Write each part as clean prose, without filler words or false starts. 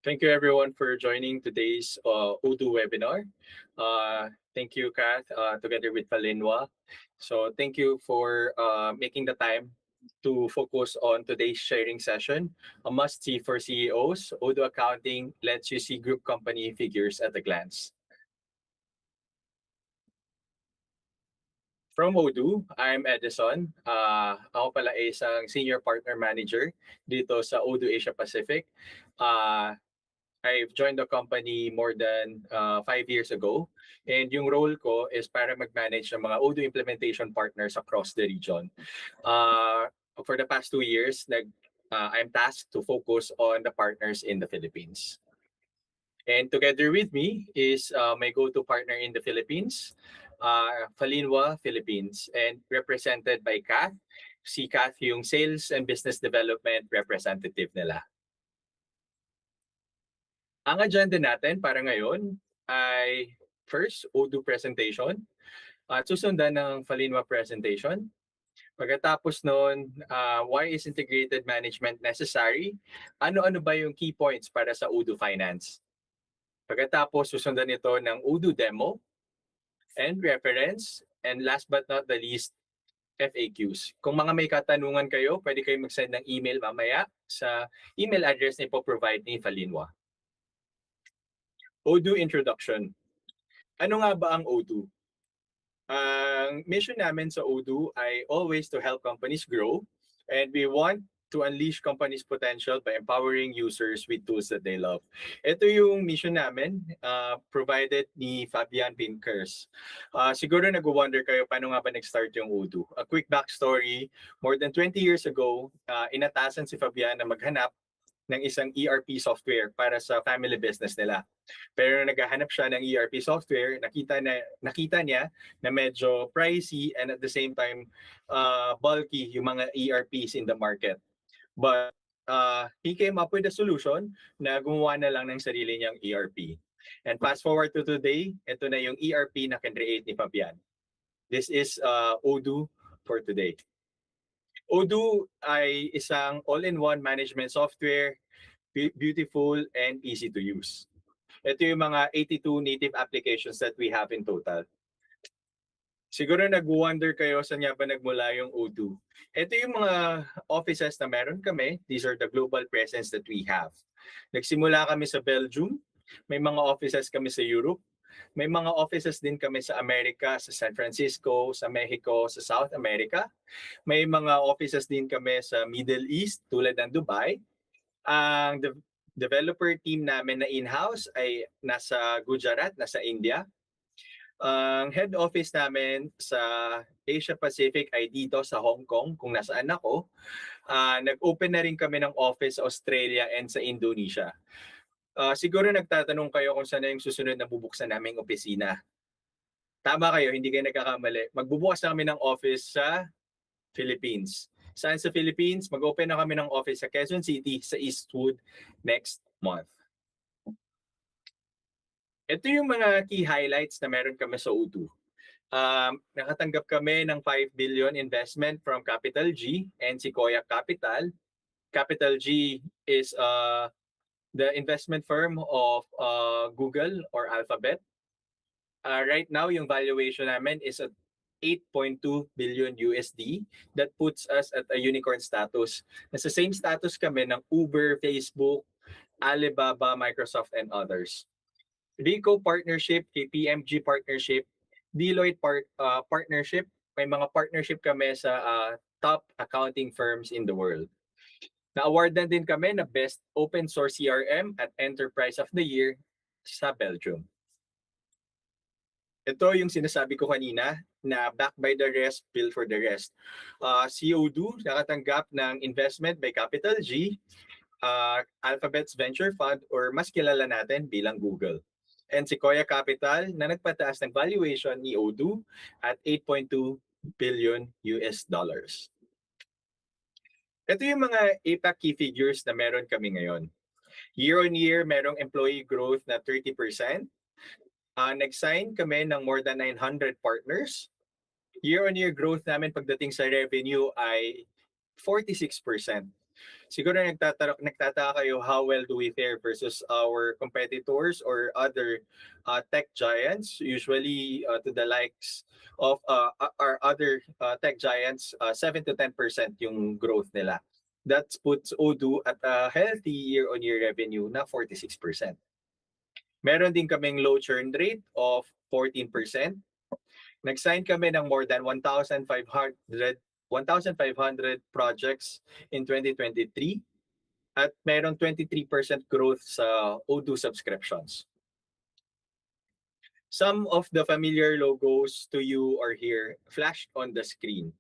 Thank you everyone for joining today's Odoo webinar. Thank you, Kath, together with Falinwa. So thank you for making the time to focus on today's sharing session. A must-see for CEOs, Odoo Accounting lets you see group company figures at a glance. From Odoo, I'm Edison. Ako pala ay isang Senior Partner Manager dito sa Odoo Asia Pacific. I've joined the company more than 5 years ago. And yung role ko is para mag-manage ng mga Odoo implementation partners across the region. For the past 2 years, I'm tasked to focus on the partners in the Philippines. And together with me is my go-to partner in the Philippines, Falinwa Philippines, and represented by Kath. Si Kath yung Sales and Business Development Representative nila. Ang agenda natin para ngayon ay first, Odoo presentation, at susundan ng Falinwa presentation. Pagkatapos noon, why is integrated management necessary? Ano-ano ba yung key points para sa Odoo Finance? Pagkatapos, susundan ito ng Odoo demo and reference. And last but not the least, FAQs. Kung mga may katanungan kayo, pwede kayo mag-send ng email mamaya sa email address na ipoprovide ni Falinwa. Odoo introduction. Ano nga ba ang Odoo? Ang mission namin sa Odoo ay always to help companies grow, and we want to unleash companies' potential by empowering users with tools that they love. Ito yung mission namin, provided ni Fabian Pinkers. Siguro nag-wonder kayo paano nga ba nag-start yung Odoo. A quick backstory, more than 20 years ago, inatasan si Fabian na maghanap ng isang ERP software para sa family business nila. Pero naghahanap siya ng ERP software, nakita niya na medyo pricey and at the same time bulky yung mga ERPs in the market. But he came up with a solution na gumawa na lang ng sarili niyang ERP. And fast forward to today, ito na yung ERP na can-create ni Fabian. This is Odoo for today. Odoo ay isang all-in-one management software, beautiful and easy to use. Ito yung mga 82 native applications that we have in total. Siguro nag-wonder kayo saan nga ba nagmula yung Odoo. Ito yung mga offices na meron kami. These are the global presence that we have. Nagsimula kami sa Belgium. May mga offices kami sa Europe. May mga offices din kami sa Amerika, sa San Francisco, sa Mexico, sa South America. May mga offices din kami sa Middle East tulad ng Dubai. Ang developer team namin na in-house ay nasa Gujarat, nasa India. Ang head office namin sa Asia Pacific ay dito sa Hong Kong, kung nasaan ako. Nag-open na rin kami ng office sa Australia and sa Indonesia. Siguro nagtatanong kayo kung saan na yung susunod na bubuksan naming opisina. Tama kayo, hindi kayo nagkakamali. Magbubukas na kami ng office sa Philippines. Saan sa Philippines? Mag-open na kami ng office sa Quezon City, sa Eastwood next month. Ito yung mga key highlights na meron kami sa Odoo. Nakatanggap kami ng 5 billion investment from Capital G and Sequoia Capital. Capital G is the investment firm of Google or Alphabet. Right now, yung valuation namin is at 8.2 billion USD. That puts us at a unicorn status. Nasa same status kami ng Uber, Facebook, Alibaba, Microsoft, and others. Ricoh partnership, KPMG partnership, Deloitte partnership. May mga partnership kami sa top accounting firms in the world. Na-awardan din kami na Best Open Source CRM at Enterprise of the Year sa Belgium. Ito yung sinasabi ko kanina na backed by the rest, built for the rest. Si Odoo nakatanggap ng investment by Capital G, Alphabet's venture fund, or mas kilala natin bilang Google. And Sequoia Capital na nagpataas ng valuation ni Odoo at 8.2 billion US dollars. Ito yung mga APAC key figures na meron kami ngayon. Year on year, merong employee growth na 30%. Nag-sign kami ng more than 900 partners. Year on year growth namin pagdating sa revenue ay 46%. Siguro nagtataka kayo, how well do we fare versus our competitors or other tech giants? Usually to the likes of our other tech giants, 7 to 10% yung growth nila. That puts Odoo at a healthy year-on-year revenue na 46%. Meron din kaming low churn rate of 14%. Nag-sign kami ng more than 1,500 projects in 2023 at meron 23% growth sa Odoo subscriptions. Some of the familiar logos to you are here, flashed on the screen.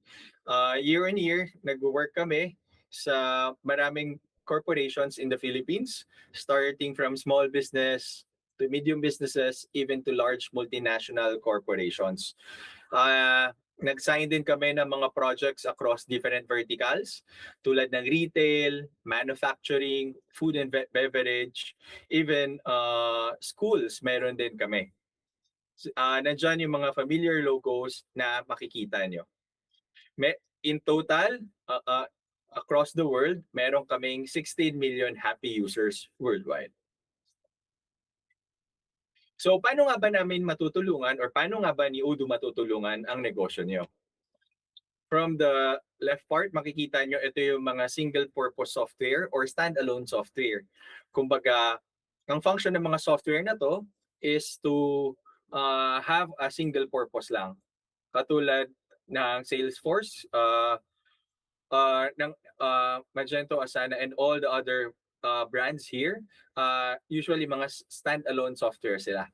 Year on year, nag-work kami sa maraming corporations in the Philippines, starting from small business to medium businesses, even to large multinational corporations. Nag-sign din kami ng mga projects across different verticals tulad ng retail, manufacturing, food and beverage, even schools meron din kami. Nandyan yung mga familiar logos na makikita nyo. In total, across the world, meron kaming 16 million happy users worldwide. So paano nga ba namin matutulungan or paano nga ba ni Odoo matutulungan ang negosyo niyo? From the left part, makikita nyo ito yung mga single-purpose software or standalone software. Kumbaga, ang function ng mga software na to is to have a single purpose lang. Katulad ng Salesforce, ng Magento, Asana, and all the other brands here, usually mga standalone software sila.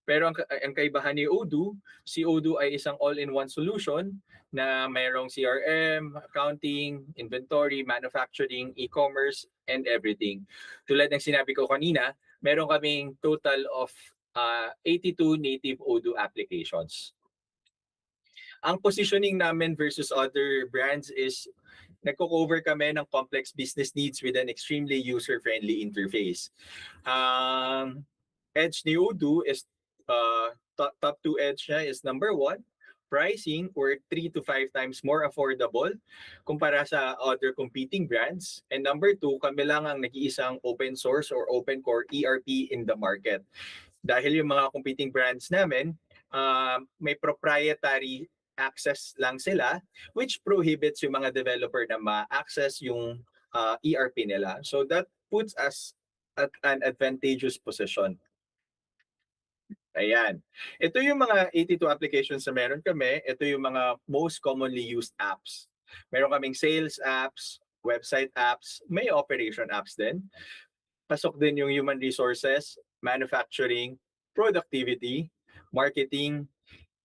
Pero ang kaibahan ni Odoo, si Odoo ay isang all-in-one solution na mayroong CRM, accounting, inventory, manufacturing, e-commerce, and everything. Tulad ng sinabi ko kanina, meron kaming total of 82 native Odoo applications. Ang positioning namin versus other brands is nagko-cover kami ng complex business needs with an extremely user-friendly interface. Edge ni Odoo is top 2 edge niya is number 1, pricing or 3 to 5 times more affordable kumpara sa other competing brands. And number 2, kami lang ang nag-iisang open source or open core ERP in the market. Dahil yung mga competing brands namin, may proprietary access lang sila, which prohibits yung mga developer na ma-access yung ERP nila. So that puts us at an advantageous position. Ayan. Ito yung mga 82 applications na meron kami. Ito yung mga most commonly used apps. Meron kaming sales apps, website apps, may operation apps din. Pasok din yung human resources, manufacturing, productivity, marketing,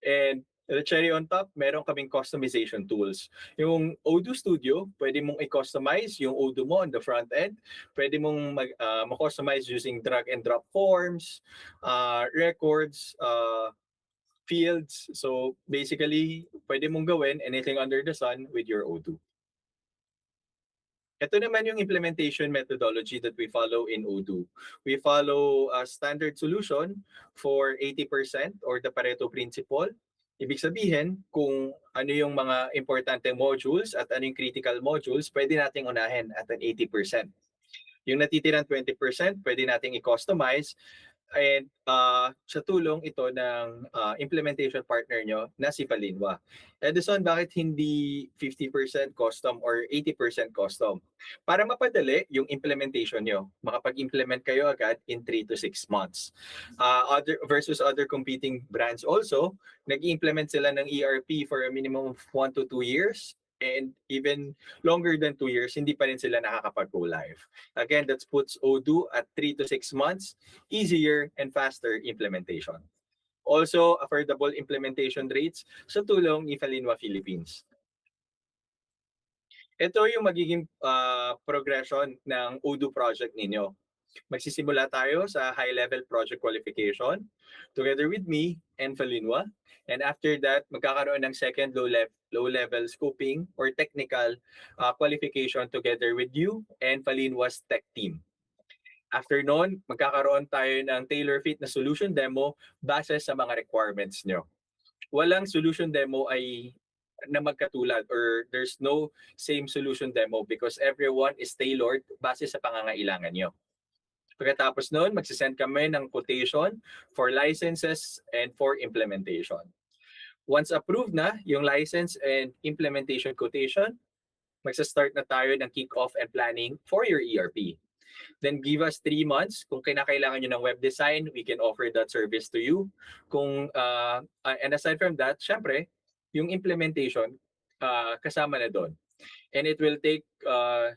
and the cherry on top, meron kaming customization tools. Yung Odoo Studio, pwede mong i-customize yung Odoo mo on the front end. Pwede mong ma-customize using drag and drop forms, records, fields. So basically, pwede mong gawin anything under the sun with your Odoo. Ito naman yung implementation methodology that we follow in Odoo. We follow a standard solution for 80% or the Pareto principle. Ibig sabihin, kung ano yung mga importante modules at ano yung critical modules, pwede nating unahin at an 80%. Yung natitirang 20%, pwede nating i-customize. And sa tulong ito ng implementation partner nyo na si Falinwa. Edison, bakit hindi 50% custom or 80% custom? Para mapadali yung implementation nyo. Makapag-implement kayo agad in 3 to 6 months. Versus other competing brands also, nag-implement sila ng ERP for a minimum of 1 to 2 years. And even longer than 2 years, hindi pa rin sila nakakapag-go live. Again, that puts Odoo at 3 to 6 months, easier and faster implementation. Also, affordable implementation rates sa tulong ni Falinwa Philippines. Ito yung magiging progression ng Odoo project ninyo. Magsisimula tayo sa high-level project qualification together with me and Falinwa. And after that, magkakaroon ng second low-level scoping or technical qualification together with you and Falinwa's tech team. After noon, magkakaroon tayo ng tailor-fit na solution demo base sa mga requirements nyo. Walang solution demo ay na magkatulad or there's no same solution demo because everyone is tailored base sa pangangailangan nyo. Pagkatapos noon, magsisend kami ng quotation for licenses and for implementation. Once approved na yung license and implementation quotation, magsa-start na tayo ng kick-off and planning for your ERP. Then give us 3 months. Kung kinakailangan nyo ng web design, we can offer that service to you. And aside from that, syempre, yung implementation, kasama na doon. And it will take 3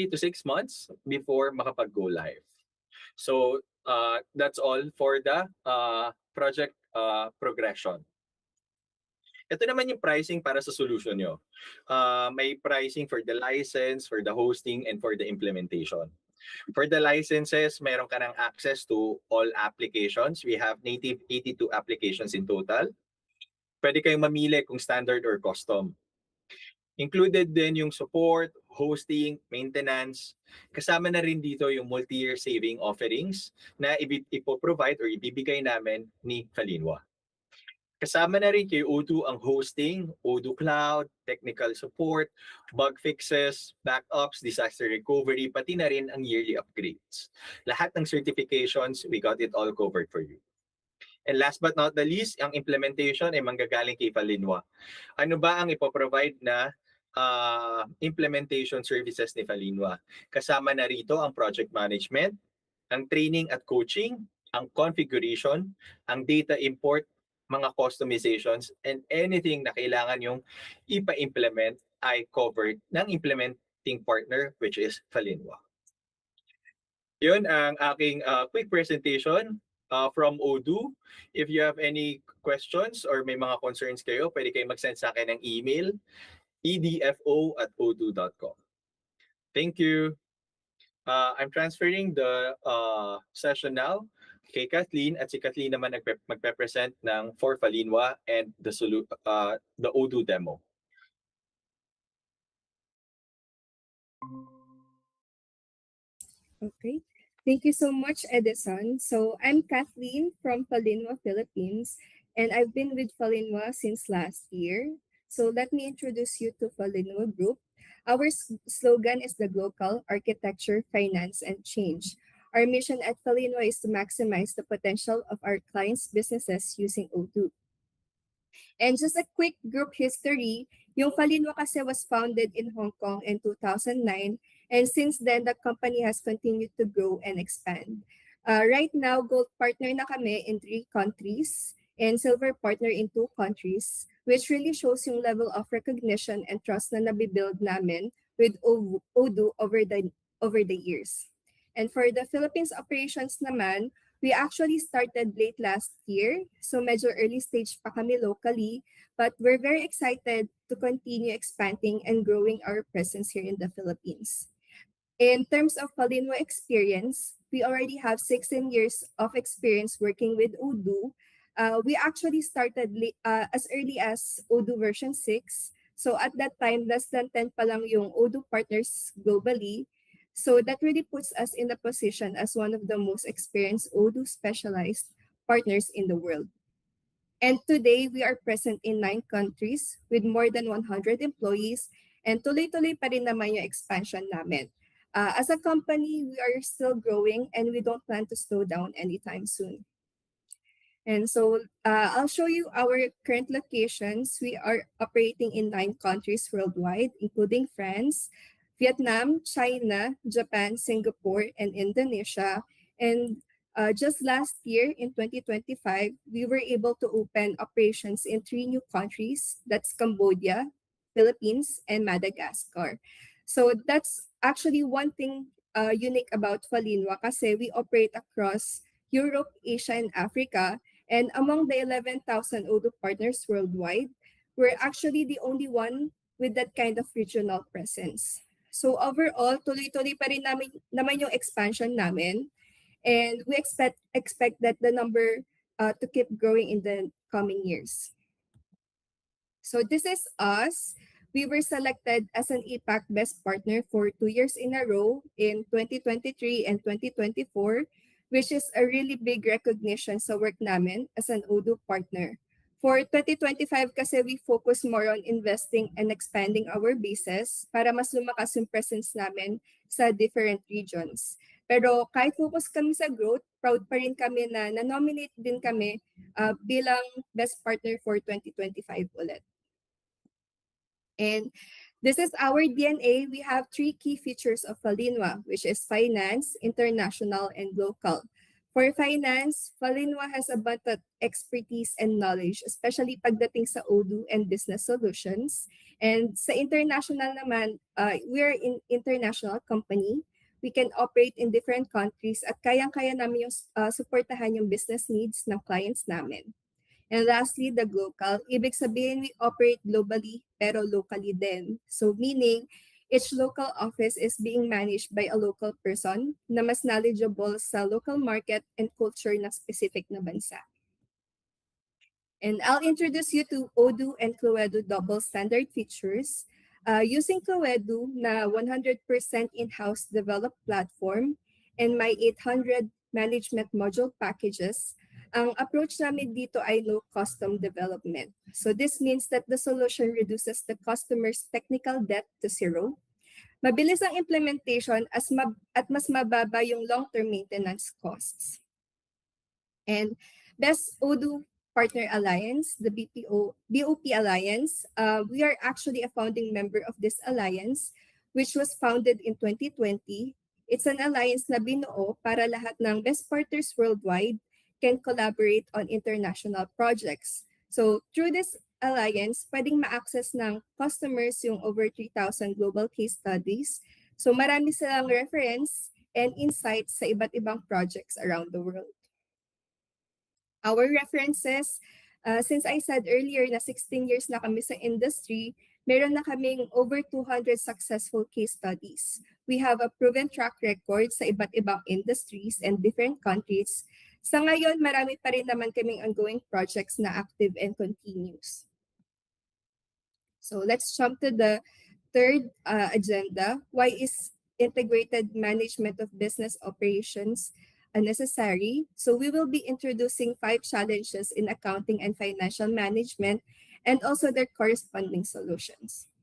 to 6 months before makapag-go live. So that's all for the project progression. Ito naman yung pricing para sa solution nyo. May pricing for the license, for the hosting, and for the implementation. For the licenses, meron ka ng access to all applications. We have native 82 applications in total. Pwede kayong mamili kung standard or custom. Included din yung support, hosting, maintenance. Kasama na rin dito yung multi-year saving offerings na ipoprovide or ibibigay namin ni Falinwa. Kasama na rin kay Odoo ang hosting, Odoo Cloud, technical support, bug fixes, backups, disaster recovery, pati na rin ang yearly upgrades. Lahat ng certifications, we got it all covered for you. And last but not the least, ang implementation ay manggagaling kay Falinwa. Ano ba ang ipoprovide na implementation services ni Falinwa? Kasama na rito ang project management, ang training at coaching, ang configuration, ang data import, mga customizations, and anything na kailangan yung ipa-implement ay covered ng implementing partner, which is Falinwa. Yun ang aking quick presentation from Odoo. If you have any questions or may mga concerns kayo, pwede kayo mag-send sa akin ng email, edfo@odoo.com. Thank you. I'm transferring the session now kay Kathleen, at si Kathleen naman magpe-present ng for Falinwa and the Odoo demo. Okay. Thank you so much, Edison. So I'm Kathleen from Falinwa, Philippines, and I've been with Falinwa since last year. So let me introduce you to Falinwa Group. Our slogan is the local architecture, finance, and change. Our mission at Falinwa is to maximize the potential of our clients' businesses using Odoo. And just a quick group history, yung Falinwa kasi was founded in Hong Kong in 2009, and since then, the company has continued to grow and expand. Right now, gold partner na kami in 3 countries and silver partner in 2 countries, which really shows yung level of recognition and trust na nabibuild namin with Odoo over the years. And for the Philippines operations naman, we actually started late last year, so medyo early stage pa kami locally, but we're very excited to continue expanding and growing our presence here in the Philippines. In terms of Falinwa experience, we already have 16 years of experience working with Odoo. We actually started as early as Odoo version 6. So at that time, less than 10 pa lang yung Odoo partners globally. So that really puts us in a position as one of the most experienced Odoo specialized partners in the world. And today, we are present in 9 countries with more than 100 employees, and tuloy-tuloy pa rin naman yung expansion namin. As a company, we are still growing and we don't plan to slow down anytime soon. And so I'll show you our current locations. We are operating in 9 countries worldwide, including France, Vietnam, China, Japan, Singapore, and Indonesia. And just last year in 2025, we were able to open operations in 3 new countries. That's Cambodia, Philippines, and Madagascar. So that's actually one thing unique about Falinwa kasi we operate across Europe, Asia, and Africa. And among the 11,000 Odoo partners worldwide, we're actually the only one with that kind of regional presence. So overall, tuloy-tuloy pa rin naman yung expansion namin. And we expect that the number to keep growing in the coming years. So this is us. We were selected as an APAC Best Partner for 2 years in a row in 2023 and 2024, which is a really big recognition sa work namin as an Odoo partner. For 2025 kasi we focus more on investing and expanding our bases para mas lumakas yung presence namin sa different regions. Pero kahit focus kami sa growth, proud pa rin kami na na-nominate din kami bilang best partner for 2025 ulit. And this is our DNA. We have three key features of Falinwa, which is finance, international, and local. For finance, Falinwa has abundant expertise and knowledge, especially pagdating sa Odoo and business solutions. And sa international naman, we are an international company. We can operate in different countries at kayang-kaya namin yung suportahan yung business needs ng clients namin. And lastly, the local. Ibig sabihin, we operate globally pero locally din. So meaning, each local office is being managed by a local person na mas knowledgeable sa local market and culture ng specific na bansa. And I'll introduce you to Odoo and Cluedo double standard features. Using Cluedo na 100% in-house developed platform and my 800 management module packages, ang approach namin dito ay no custom development. So this means that the solution reduces the customer's technical debt to zero. Mabilis ang implementation at mas mababa yung long-term maintenance costs. And Best Odoo Partner Alliance, the BOP Alliance, we are actually a founding member of this alliance, which was founded in 2020. It's an alliance na binuo para lahat ng best partners worldwide can collaborate on international projects. So through this alliance, pwedeng ma-access ng customers yung over 3,000 global case studies. So marami silang reference and insights sa iba't ibang projects around the world. Our references, since I said earlier na 16 years na kami sa industry, meron na kaming over 200 successful case studies. We have a proven track record sa iba't ibang industries and different countries. Sa ngayon, marami pa rin naman kaming ongoing projects na active and continuous. So let's jump to the third agenda. Why is integrated management of business operations necessary? So we will be introducing 5 challenges in accounting and financial management and also their corresponding solutions.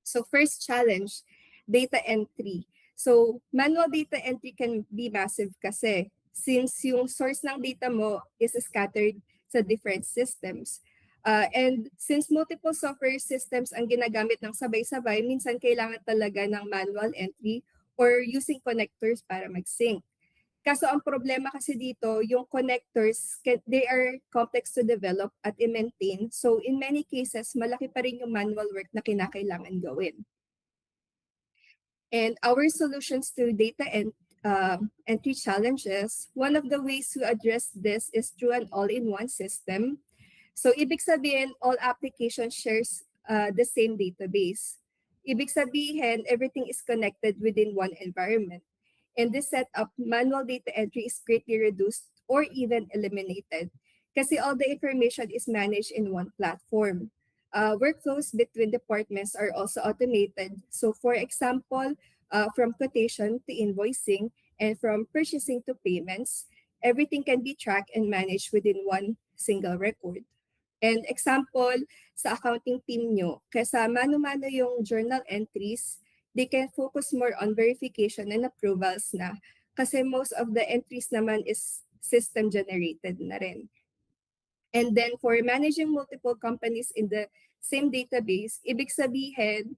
So first challenge, data entry. So manual data entry can be massive kasi since yung source ng data mo is scattered sa different systems. And since multiple software systems ang ginagamit ng sabay-sabay, minsan kailangan talaga ng manual entry or using connectors para mag-sync. Kaso ang problema kasi dito, yung connectors, they are complex to develop at i-maintain. So in many cases, malaki pa rin yung manual work na kinakailangan gawin. And our solutions to data entry challenges, one of the ways to address this is through an all-in-one system. So ibig sabihin, all applications shares the same database. Ibig sabihin, everything is connected within one environment. In this setup, manual data entry is greatly reduced or even eliminated kasi all the information is managed in one platform. Workflows between departments are also automated. So for example, from quotation to invoicing and from purchasing to payments, everything can be tracked and managed within one single record. And example, sa accounting team nyo, kaysa mano-mano yung journal entries, they can focus more on verification and approvals na kasi most of the entries naman is system generated na rin. And then for managing multiple companies in the same database, ibig sabihin,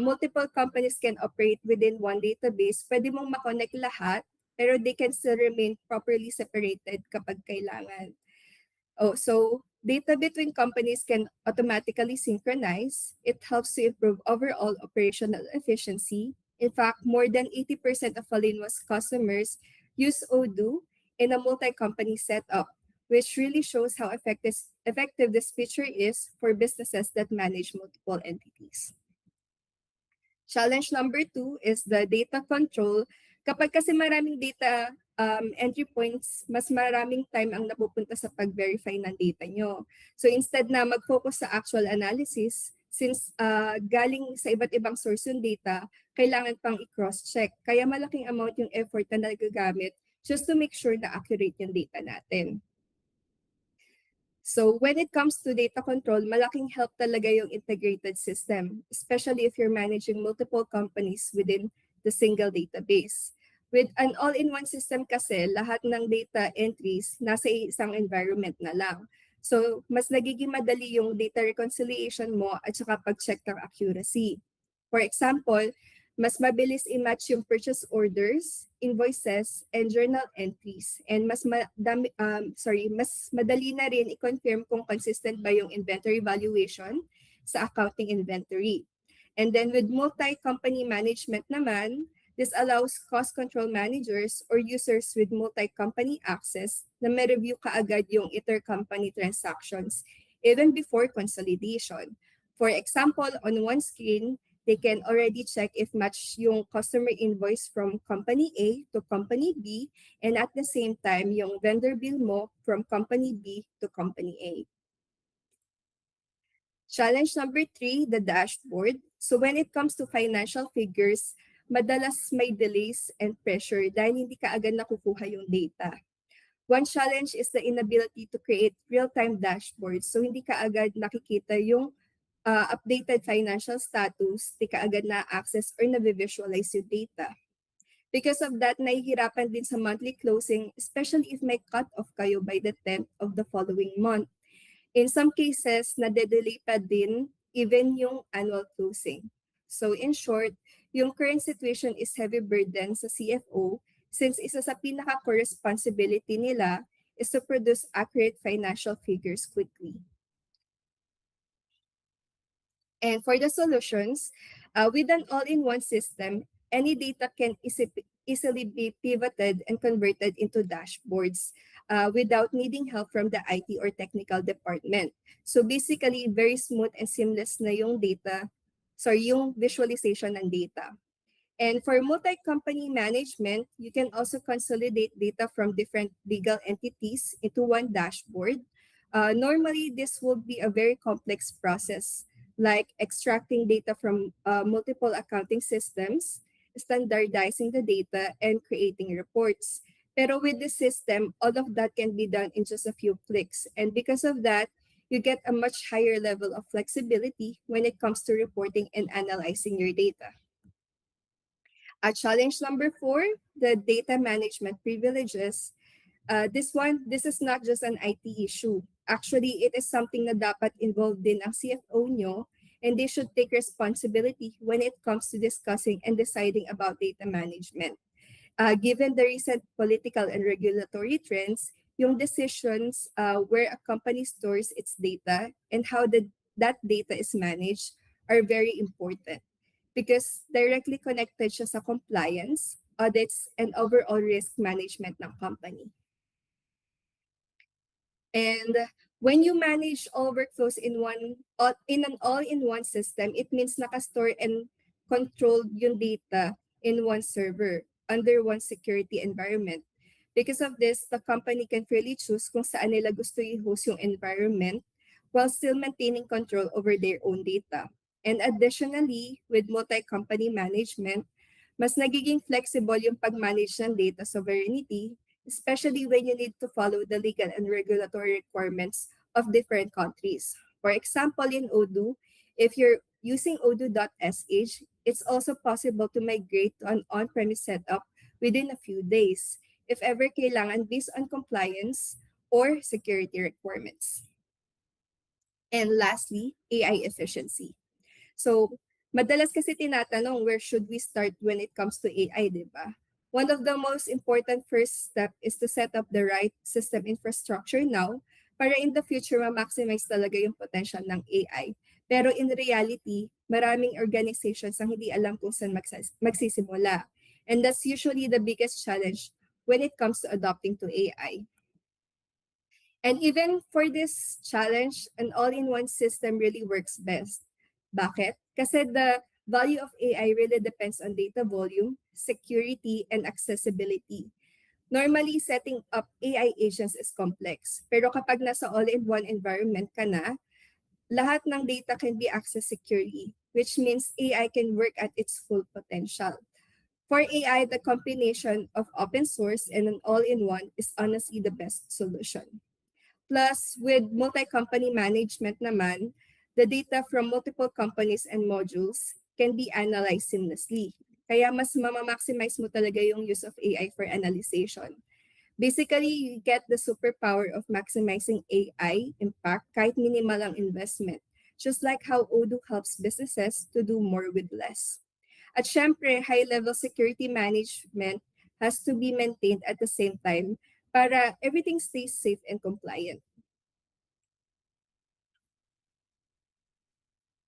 multiple companies can operate within one database. Pwede mong makonect lahat, pero they can still remain properly separated kapag kailangan. So data between companies can automatically synchronize. It helps to improve overall operational efficiency. In fact, more than 80% of Falinwa's customers use Odoo in a multi-company setup, which really shows how effective this feature is for businesses that manage multiple entities. Challenge number 2 is the data control. Kapag kasi maraming data entry points, mas maraming time ang napupunta sa pag-verify ng data nyo. So instead na mag-focus sa actual analysis, since galing sa iba't ibang source yung data, kailangan pang i-cross-check. Kaya malaking amount yung effort na nagagamit just to make sure na accurate yung data natin. So when it comes to data control, malaking help talaga yung integrated system, especially if you're managing multiple companies within the single database. With an all-in-one system kasi, lahat ng data entries nasa isang environment na lang. So mas nagiging madali yung data reconciliation mo at saka pag-check ng accuracy. For example, mas mabilis i-match yung purchase orders, invoices, and journal entries. And mas madali na rin i-confirm kung consistent ba yung inventory valuation sa accounting inventory. And then with multi-company management naman, this allows cost control managers or users with multi-company access na ma-review kaagad yung intercompany transactions even before consolidation. For example, on one screen, they can already check if match yung customer invoice from company A to company B, and at the same time, yung vendor bill mo from company B to company A. Challenge number 3, the dashboard. So when it comes to financial figures, madalas may delays and pressure dahil hindi ka agad nakukuha yung data. One challenge is the inability to create real-time dashboards. So hindi ka agad nakikita yung updated financial status, di ka agad na-access or na-visualize yung data. Because of that, nahihirapan din sa monthly closing, especially if may cut-off kayo by the 10th of the following month. In some cases, nade-delay pa din even yung annual closing. So in short, yung current situation is heavy burden sa CFO since isa sa pinaka-core responsibility nila is to produce accurate financial figures quickly. And for the solutions, with an all-in-one system, any data can easily be pivoted and converted into dashboards without needing help from the IT or technical department. So basically, very smooth and seamless na yung yung visualization ng data. And for multi-company management, you can also consolidate data from different legal entities into one dashboard. Normally, this will be a very complex process, like extracting data from multiple accounting systems, standardizing the data, and creating reports. Pero with the system, all of that can be done in just a few clicks. And because of that, you get a much higher level of flexibility when it comes to reporting and analyzing your data. Challenge number 4, the data management privileges. This is not just an IT issue. Actually, it is something na dapat involved din ang CFO nyo, and they should take responsibility when it comes to discussing and deciding about data management. Given the recent political and regulatory trends, yung decisions where a company stores its data and how that data is managed are very important because directly connected siya sa compliance, audits, and overall risk management ng company. And when you manage all workflows in an all-in-one system, it means nakastore and control yung data in one server under one security environment. Because of this, the company can freely choose kung saan nila gusto i-host yung environment while still maintaining control over their own data. And additionally, with multi-company management, mas nagiging flexible yung pag-manage ng data sovereignty, especially when you need to follow the legal and regulatory requirements of different countries. For example, in Odoo, if you're using odoo.sh, it's also possible to migrate to an on-premise setup within a few days, if ever kailangan based on compliance or security requirements. And lastly, AI efficiency. So, madalas kasi tinatanong where should we start when it comes to AI, di ba? One of the most important first step is to set up the right system infrastructure now para in the future ma-maximize talaga yung potential ng AI. Pero in reality, maraming organizations ang hindi alam kung saan magsisimula. And that's usually the biggest challenge when it comes to adopting to AI. And even for this challenge, an all-in-one system really works best. Bakit? Kasi the value of AI really depends on data volume, security, and accessibility. Normally, setting up AI agents is complex. Pero kapag nasa all-in-one environment ka na, lahat ng data can be accessed securely, which means AI can work at its full potential. For AI, the combination of open source and an all-in-one is honestly the best solution. Plus, with multi-company management naman, the data from multiple companies and modules can be analyzed seamlessly. Kaya mas maximize mo talaga yung use of AI for analyzation. Basically, you get the superpower of maximizing AI impact kahit minimal ang investment. Just like how Odoo helps businesses to do more with less. At syempre, high-level security management has to be maintained at the same time para everything stays safe and compliant.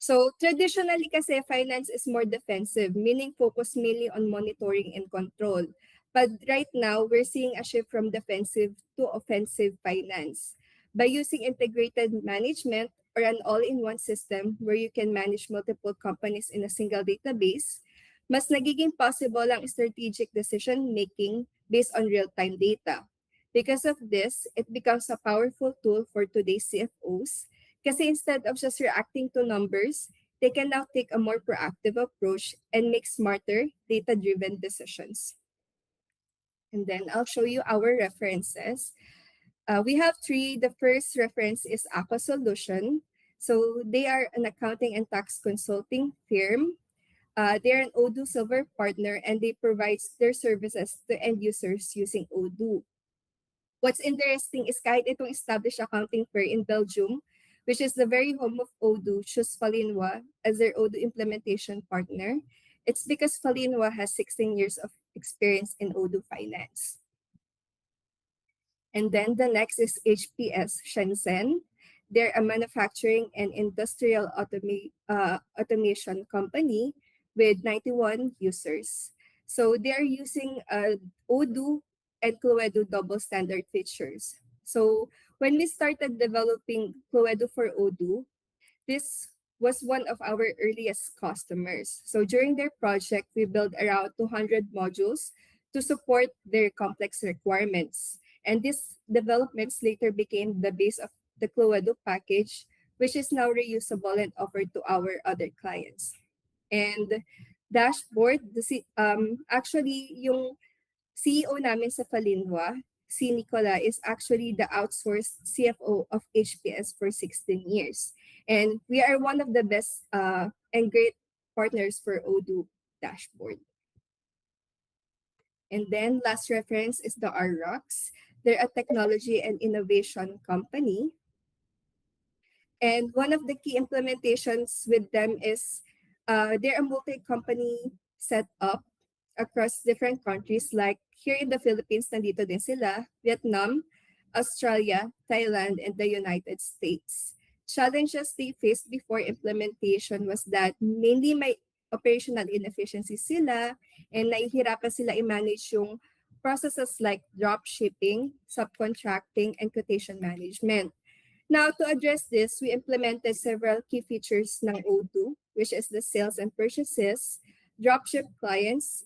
So traditionally kasi finance is more defensive, meaning focus mainly on monitoring and control. But right now, we're seeing a shift from defensive to offensive finance. By using integrated management or an all-in-one system where you can manage multiple companies in a single database, mas nagiging possible ang strategic decision-making based on real-time data. Because of this, it becomes a powerful tool for today's CFOs kasi instead of just reacting to numbers, they can now take a more proactive approach and make smarter, data-driven decisions. And then I'll show you our references. We have three. The first reference is Aqua Solution. So they are an accounting and tax consulting firm. They're an Odoo Silver partner and they provide their services to end users using Odoo. What's interesting is kahit itong established accounting firm in Belgium, which is the very home of Odoo, choose Falinwa as their Odoo implementation partner. It's because Falinwa has 16 years of experience in Odoo finance. And then the next is HPS Shenzhen. They're a manufacturing and industrial automation company with 91 users. So they're using Odoo and Cluedo double standard features. So when we started developing Cluedo for Odoo, this was one of our earliest customers. So during their project, we built around 200 modules to support their complex requirements. And these developments later became the base of the Cluedo package, which is now reusable and offered to our other clients. And dashboard, actually yung CEO namin sa Falinwa, si Nicola, is actually the outsourced CFO of HPS for 16 years. And we are one of the best and great partners for Odoo dashboard. And then last reference is the RROX. They're a technology and innovation company. And one of the key implementations with them is they're a multi-company setup across different countries. Like here in the Philippines, nandito din sila, Vietnam, Australia, Thailand, and the United States. Challenges they faced before implementation was that mainly may operational inefficiencies sila and nahihirapan sila i-manage yung processes like drop shipping, subcontracting, and quotation management. Now, to address this, we implemented several key features ng Odoo, which is the sales and purchases, dropship clients,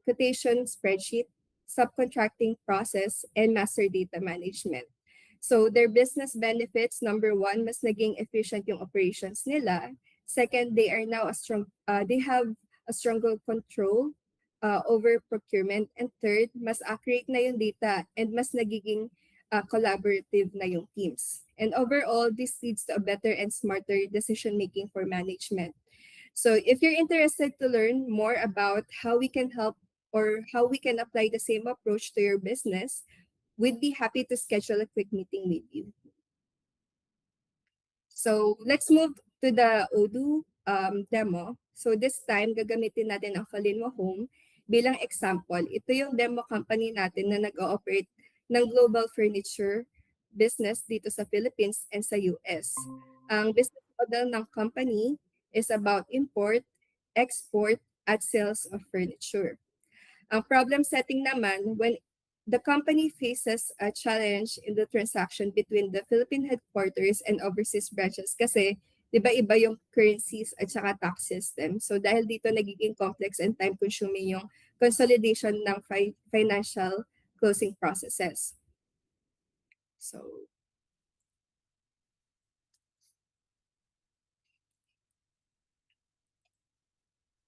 quotation spreadsheet, subcontracting process, and master data management. So their business benefits, number one, mas naging efficient yung operations nila. Second, they are now they have a stronger control over procurement. And third, mas accurate na yung data and mas nagiging collaborative na yung teams. And overall, this leads to a better and smarter decision-making for management. So if you're interested to learn more about how we can help or how we can apply the same approach to your business, we'd be happy to schedule a quick meeting with you. So let's move to the Odoo demo. So this time, gagamitin natin ang Falinwa Home bilang example. Ito yung demo company natin na nag-ooperate ng global furniture business dito sa Philippines and sa US. Ang business model ng company is about import, export, at sales of furniture. Ang problem setting naman, when the company faces a challenge in the transaction between the Philippine headquarters and overseas branches kasi di ba iba yung currencies at saka tax system. So dahil dito nagiging complex and time-consuming yung consolidation ng financial closing processes.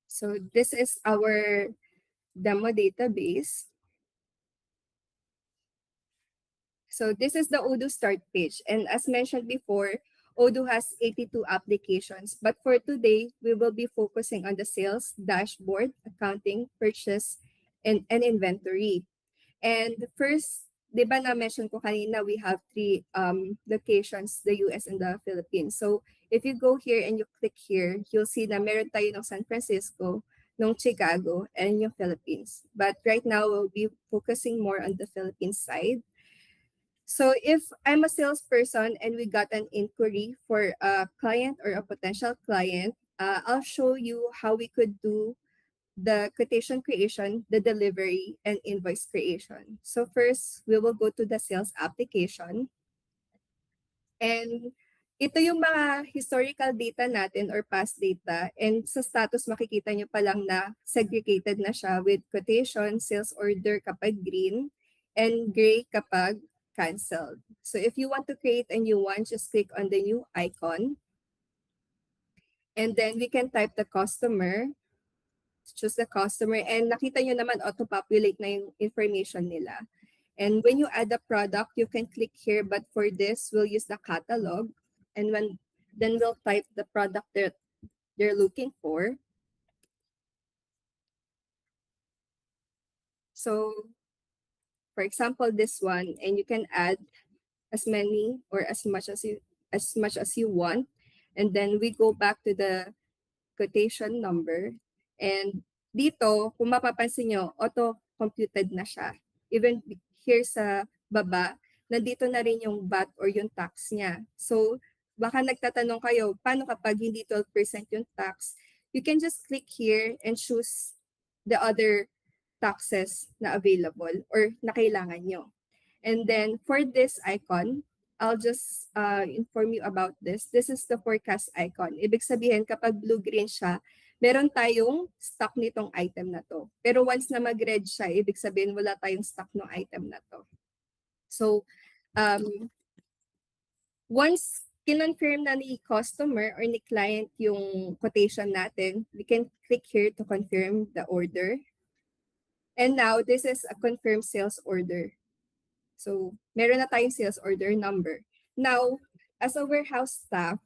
So this is our demo database. So this is the Odoo start page. And as mentioned before, Odoo has 82 applications. But for today, we will be focusing on the sales, dashboard, accounting, purchase, and inventory. And first, di ba na-mention ko kanina, we have three locations, the US and the Philippines. So if you go here and you click here, you'll see na meron tayo ng San Francisco, ng Chicago, and yung Philippines. But right now, we'll be focusing more on the Philippines side. So if I'm a salesperson and we got an inquiry for a client or a potential client, I'll show you how we could do the quotation creation, the delivery, and invoice creation. So first, we will go to the sales application. And ito yung mga historical data natin or past data. And sa status, makikita nyo pa lang na segregated na siya with quotation, sales order kapag green, and gray kapag canceled. So if you want to create a new one, just click on the new icon. And then we can type the customer, choose the customer, and nakita nyo naman auto-populate na yung information nila. And when you add a product, you can click here, but for this, we'll use the catalog. And then we'll type the product that they're looking for. So for example, this one, and you can add as many or as much as you want. And then we go back to the quotation number. And dito, kung mapapansin nyo, auto-computed na siya. Even here sa baba, nandito na rin yung VAT or yung tax niya. So, baka nagtatanong kayo, paano kapag hindi 12% yung tax? You can just click here and choose the other taxes na available or na kailangan nyo. And then for this icon, I'll just inform you about this. This is the forecast icon. Ibig sabihin, kapag blue-green siya, meron tayong stock nitong item na to. Pero once na mag-red siya, ibig sabihin wala tayong stock ng item na to. So, once kinonfirm na ni customer or ni client yung quotation natin, we can click here to confirm the order. And now, this is a confirmed sales order. So, meron na tayong sales order number. Now, as a warehouse staff,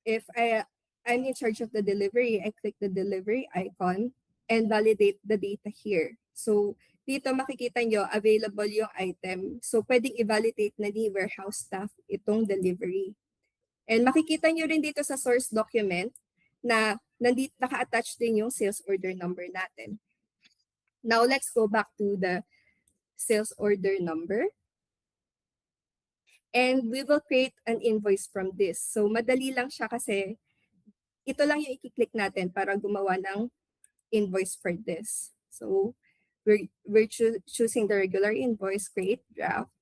if I'm in charge of the delivery, I click the delivery icon and validate the data here. So, dito makikita nyo, available yung item. So, pwedeng i-validate na ni warehouse staff itong delivery. And makikita nyo rin dito sa source document na nandito naka-attach din yung sales order number natin. Now, let's go back to the sales order number. And we will create an invoice from this. So madali lang siya kasi ito lang yung i-click natin para gumawa ng invoice for this. So we're choosing the regular invoice, create draft.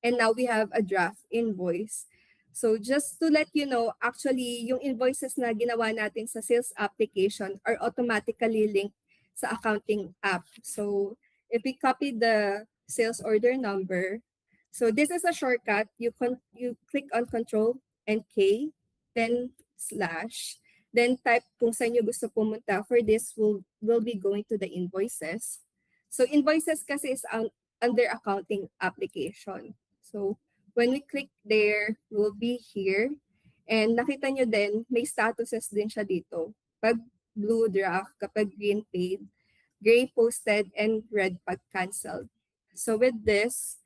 And now we have a draft invoice. So just to let you know, actually yung invoices na ginawa natin sa sales application are automatically linked sa accounting app. So if we copy the sales order number, so this is a shortcut. You click on Control and K, then slash, then type kung saan nyo gusto pumunta. For this, we'll be going to the invoices. So invoices kasi is under accounting application. So when we click there, we'll be here. And nakita nyo din, may statuses din siya dito. Pag blue draft, kapag green paid, gray posted, and red pag canceled. So with this,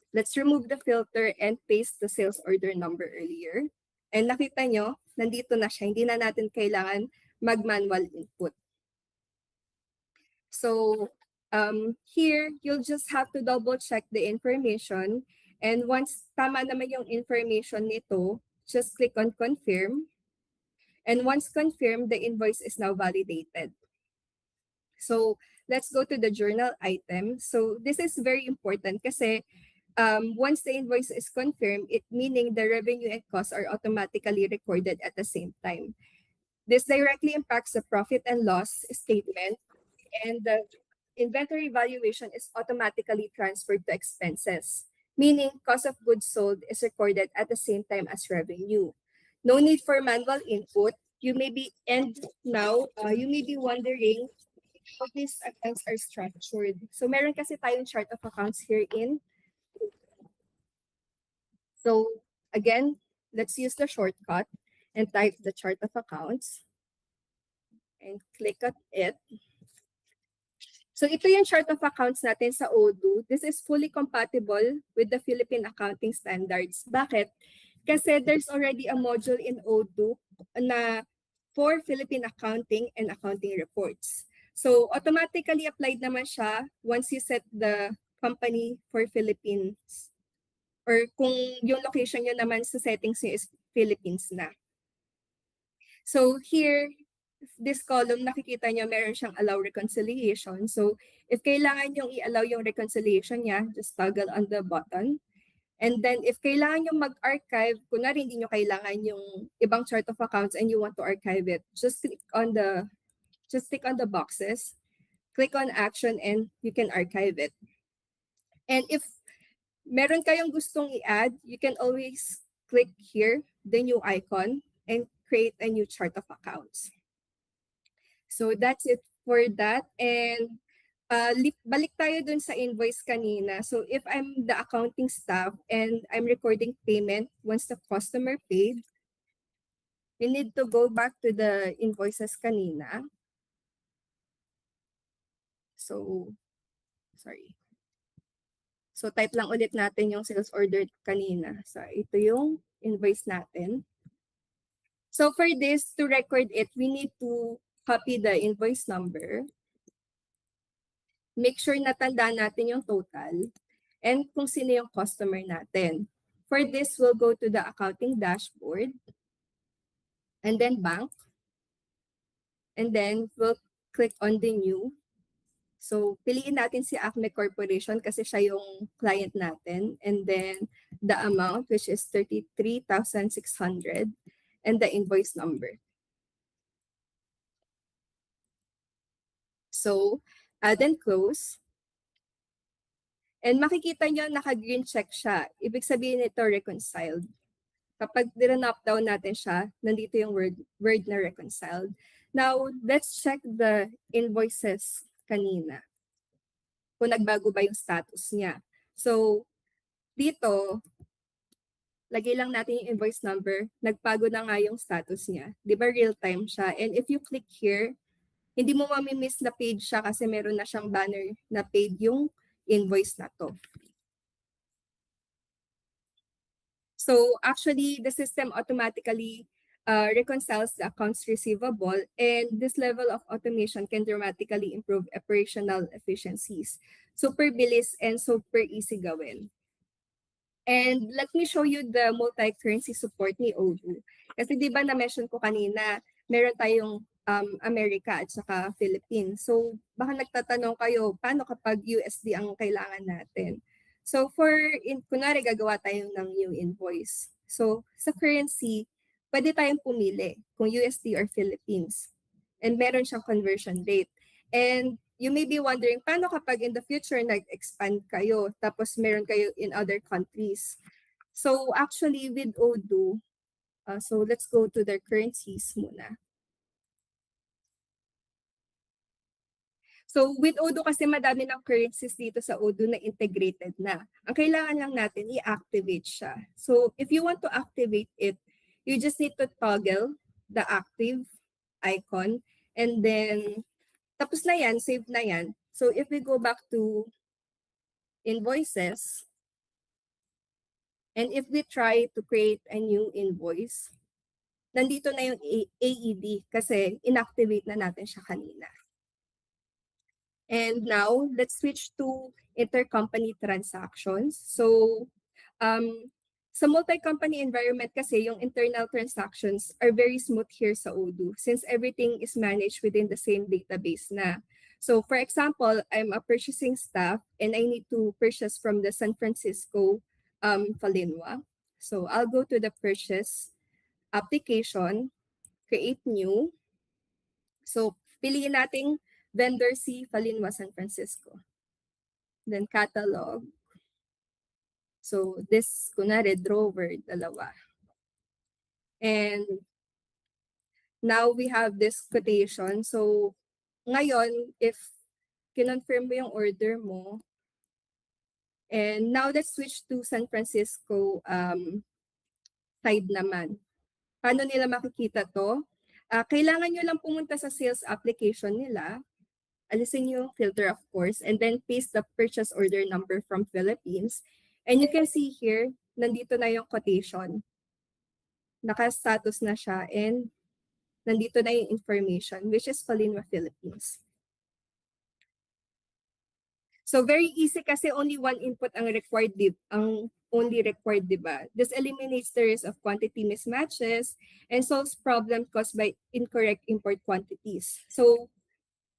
let's remove the filter and paste the sales order number earlier. And nakita nyo, nandito na siya. Hindi na natin kailangan mag-manual input. So here, you'll just have to double check the information. And once tama naman yung information nito, just click on confirm. And once confirmed, the invoice is now validated. So let's go to the journal item. So this is very important kasi once the invoice is confirmed, it meaning the revenue and costs are automatically recorded at the same time. This directly impacts the profit and loss statement, and the inventory valuation is automatically transferred to expenses, meaning cost of goods sold is recorded at the same time as revenue. No need for manual input. You may be wondering how these accounts are structured. So meron kasi tayong chart of accounts here in So again, let's use the shortcut and type the chart of accounts and click on it. So ito yung chart of accounts natin sa Odoo. This is fully compatible with the Philippine accounting standards. Bakit? Kasi there's already a module in Odoo na for Philippine accounting and accounting reports. So automatically applied naman siya once you set the company for Philippines, or kung yung location nyo naman sa settings nyo is Philippines na. So here, this column, nakikita nyo meron siyang allow reconciliation. So if kailangan yung i-allow yung reconciliation niya, just toggle on the button. And then if kailangan yung mag-archive, kunwari hindi nyo kailangan yung ibang chart of accounts and you want to archive it, just click on the boxes, click on action, and you can archive it. And if meron kayong gustong i-add, you can always click here, the new icon, and create a new chart of accounts. So that's it for that. And balik tayo dun sa invoice kanina. So if I'm the accounting staff and I'm recording payment once the customer paid, we need to go back to the invoices kanina. So, sorry. So type lang ulit natin yung sales order kanina. So ito yung invoice natin. So for this, to record it, we need to copy the invoice number. Make sure na tandaan natin yung total and kung sino yung customer natin. For this, we'll go to the accounting dashboard and then bank. And then we'll click on the new. So piliin natin si Acme Corporation kasi siya yung client natin. And then the amount, which is 33,600, and the invoice number. So add and close. And makikita nyo naka-green check siya. Ibig sabihin nito reconciled. Kapag dinop down natin siya, nandito yung word na reconciled. Now, let's check the invoices kanina. Kung nagbago ba yung status niya. So, dito, lagay lang natin yung invoice number. Nagbago na nga yung status niya. Di ba real time siya? And if you click here, hindi mo mamimiss na page siya kasi meron na siyang banner na paid yung invoice na to. So actually, the system automatically reconciles the accounts receivable, and this level of automation can dramatically improve operational efficiencies. Super bilis and super easy gawin. And let me show you the multi-currency support ni Odoo. Kasi di ba na-mention ko kanina, meron tayong America at saka Philippines. So baka nagtatanong kayo, paano kapag USD ang kailangan natin? So kunwari gagawa tayo ng new invoice. So sa currency, pwede tayong pumili kung USD or Philippines. And meron siyang conversion rate. And you may be wondering, paano kapag in the future nag-expand kayo, tapos meron kayo in other countries? So actually with Odoo, so let's go to their currencies muna. So with Odoo kasi madami ng currencies dito sa Odoo na integrated na. Ang kailangan lang natin i-activate siya. So if you want to activate it, you just need to toggle the active icon and then tapos na yan, save na yan. So if we go back to invoices and if we try to create a new invoice, nandito na yung AED kasi inactivate na natin siya kanina. And now, let's switch to intercompany transactions. So, sa multi-company environment kasi, yung internal transactions are very smooth here sa Odoo since everything is managed within the same database na. So, for example, I'm a purchasing staff and I need to purchase from the San Francisco Falinwa. So, I'll go to the purchase application, create new. So, piliin nating vendor C, Falinwa, San Francisco. Then catalog. So this, kunwari, drawer, dalawa. And now we have this quotation. So ngayon, if kinonfirm mo yung order mo, And now let's switch to San Francisco side naman. Paano nila makikita to? Kailangan nyo lang pumunta sa sales application nila, alisin yung filter of course, and then paste the purchase order number from Philippines. And you can see here, nandito na yung quotation. Naka-status na siya and nandito na yung information, which is Falinwa Philippines. So very easy kasi only one input ang required, only required, diba? This eliminates the risk of quantity mismatches and solves problem caused by incorrect import quantities. So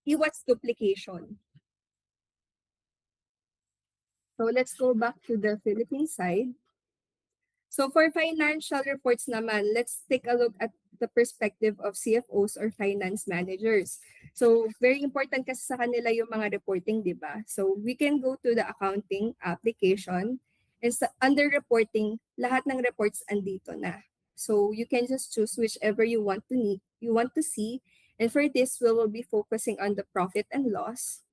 iwas duplication. So let's go back to the Philippine side. So for financial reports naman, let's take a look at the perspective of CFOs or finance managers. So very important kasi sa kanila yung mga reporting, di ba? So we can go to the accounting application and under reporting, lahat ng reports andito na. So you can just choose whichever you want to see. And for this, we will be focusing on the profit and loss.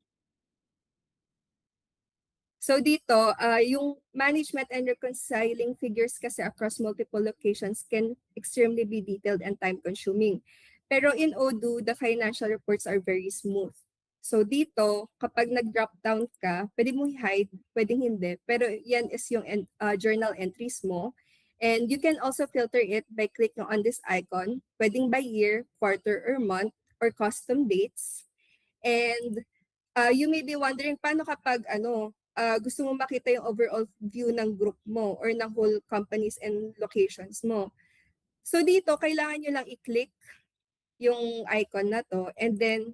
So dito, yung management and reconciling figures kasi across multiple locations can extremely be detailed and time-consuming. Pero in Odoo, the financial reports are very smooth. So dito, kapag nag-drop down ka, pwede mo i-hide, pwedeng hindi. Pero yan is yung journal entries mo. And you can also filter it by clicking on this icon, pwedeng by year, quarter, or month, or custom dates. And you may be wondering, paano kapag gusto mo makita yung overall view ng group mo or ng whole companies and locations mo. So dito, kailangan nyo lang i-click yung icon na to and then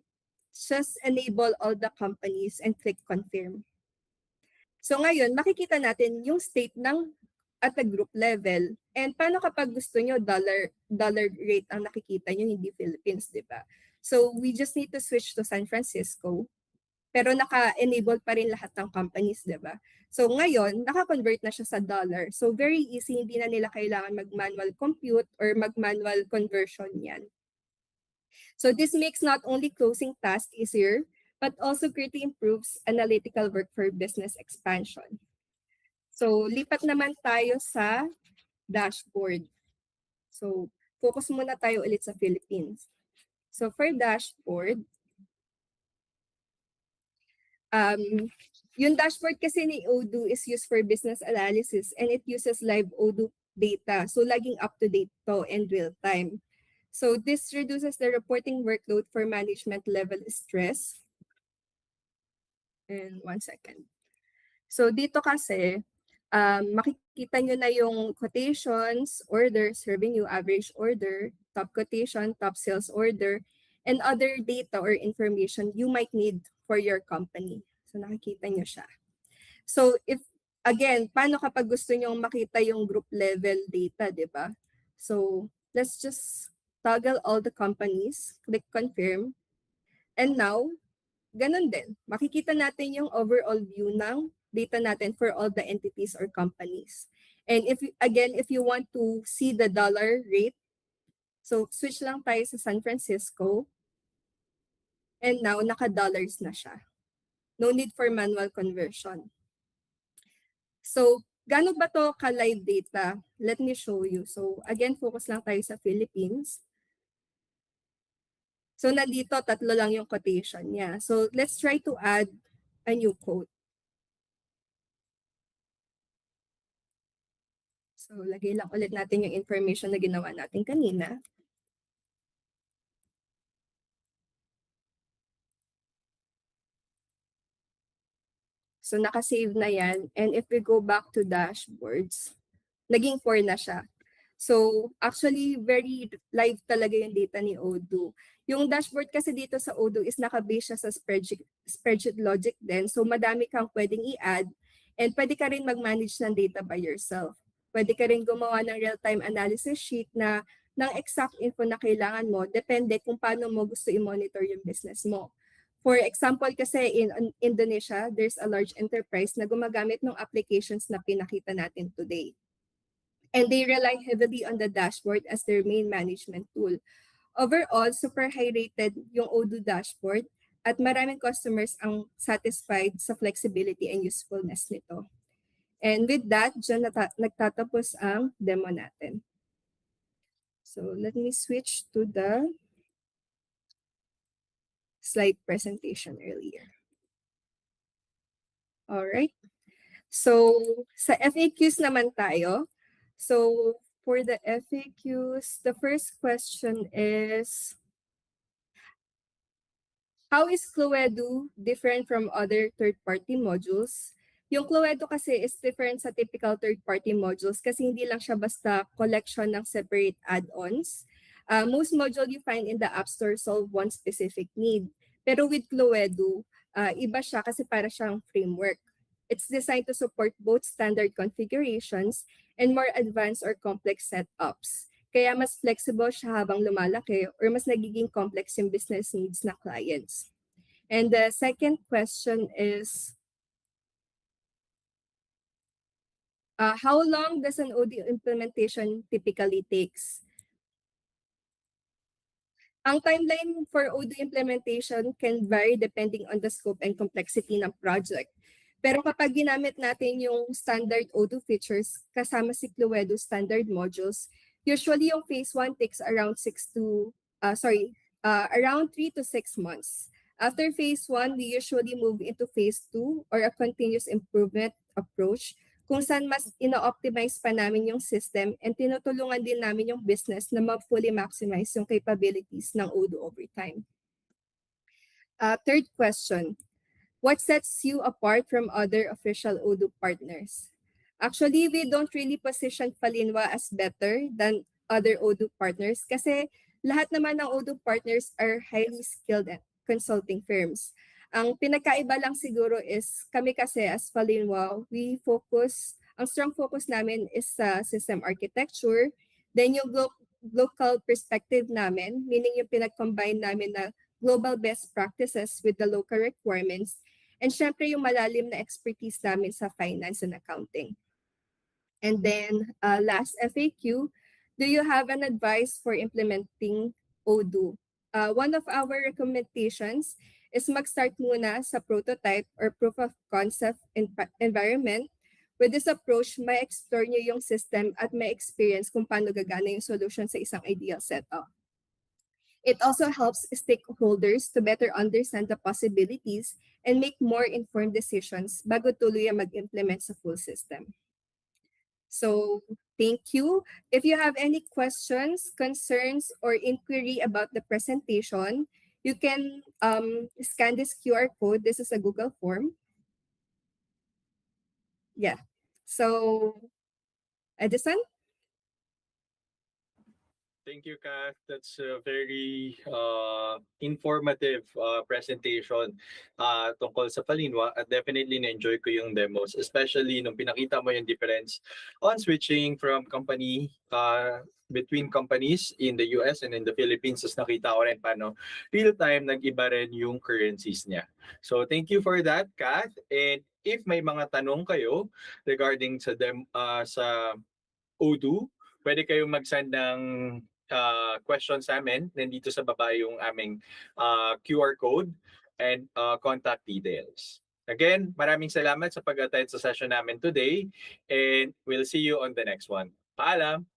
just enable all the companies and click confirm. So ngayon, makikita natin yung state ng at the group level. And paano kapag gusto nyo dollar rate ang nakikita nyo, hindi Philippines, di ba? So we just need to switch to San Francisco. Pero naka-enable pa rin lahat ng companies, di ba? So ngayon, naka-convert na siya sa dollar. So very easy, hindi na nila kailangan mag-manual compute or mag-manual conversion yan. So this makes not only closing tasks easier, but also greatly improves analytical work for business expansion. So lipat naman tayo sa dashboard. So focus muna tayo ulit sa Philippines. So for dashboard, yung dashboard kasi ni Odoo is used for business analysis and it uses live Odoo data. So laging up to date to and real time. So this reduces the reporting workload for management level stress. And 1 second. So dito kasi, makikita nyo na yung quotations, orders, revenue, average order, top quotation, top sales order, and other data or information you might need for your company. So nakikita nyo siya. So if, again, paano kapag gusto nyo makita yung group level data, di ba? So let's just toggle all the companies, click confirm, and now, ganun din. Makikita natin yung overall view ng data natin for all the entities or companies. And if you want to see the dollar rate, so switch lang tayo sa San Francisco. And now, naka-dollars na siya. No need for manual conversion. So, gaano ba to ka-live data? Let me show you. So, again, focus lang tayo sa Philippines. So, nandito, 3 lang yung quotation niya. So, let's try to add a new quote. So, lagay lang ulit natin yung information na ginawa natin kanina. So, naka-save na yan. And if we go back to dashboards, naging 4 na siya. So, actually, very live talaga yung data ni Odoo. Yung dashboard kasi dito sa Odoo is naka-base siya sa spreadsheet logic din. So, madami kang pwedeng i-add and pwede ka rin mag-manage ng data by yourself. Pwede ka rin gumawa ng real-time analysis sheet na ng exact info na kailangan mo. Depende kung paano mo gusto i-monitor yung business mo. For example, kasi in Indonesia, there's a large enterprise na gumagamit ng applications na pinakita natin today. And they rely heavily on the dashboard as their main management tool. Overall, super high-rated yung Odoo dashboard at maraming customers ang satisfied sa flexibility and usefulness nito. And with that, dyan nagtatapos ang demo natin. So let me switch to the slide presentation earlier. All right. So sa FAQs naman tayo. So for the FAQs, the first question is, how is Cluedo different from other third-party modules? Yung Cluedo kasi is different sa typical third-party modules kasi hindi lang siya basta collection ng separate add-ons. Most module you find in the App Store solve one specific need. Pero with Cluedo, iba siya kasi para siyang framework. It's designed to support both standard configurations and more advanced or complex setups. Kaya mas flexible siya habang lumalaki or mas nagiging complex yung business needs na clients. And the second question is, how long does an OD implementation typically takes? Ang timeline for OD implementation can vary depending on the scope and complexity ng project. Pero kapag ginamit natin yung standard Odoo features kasama si Cluedo standard modules, usually yung phase 1 takes around around 3 to 6 months. After phase 1, we usually move into phase 2 or a continuous improvement approach kung saan mas ino-optimize pa namin yung system and tinutulungan din namin yung business na ma-fully maximize yung capabilities ng Odoo over time. Third question, what sets you apart from other official Odoo partners? Actually, we don't really position Falinwa as better than other Odoo partners kasi lahat naman ng Odoo partners are highly skilled consulting firms. Ang pinagkaiba lang siguro is kami kasi as Falinwa, ang strong focus namin is sa system architecture, then yung local perspective namin, meaning yung pinag-combine namin na global best practices with the local requirements, and syempre yung malalim na expertise namin sa finance and accounting. And then last FAQ, do you have an advice for implementing Odoo? One of our recommendations is mag-start muna sa prototype or proof of concept environment. With this approach, may explore nyo yung system at may experience kung paano gagana yung solution sa isang ideal setup. It also helps stakeholders to better understand the possibilities and make more informed decisions bago tuluyan mag-implement sa full system. So, thank you. If you have any questions, concerns, or inquiry about the presentation, you can scan this QR code. This is a Google form. Yeah. So, Edison? Thank you, Kath. That's a very informative presentation tungkol sa Falinwa at definitely na-enjoy ko yung demos, especially nung pinakita mo yung difference on switching from between companies in the US and in the Philippines. Tapos nakita ko rin paano real-time nag-iba rin yung currencies niya. So thank you for that, Kath. And if may mga tanong kayo regarding sa Odoo, pwede kayong mag-send ng questions sa amin. Nandito sa baba yung aming QR code and contact details. Again, maraming salamat sa pag-attend sa session namin today and we'll see you on the next one. Paalam!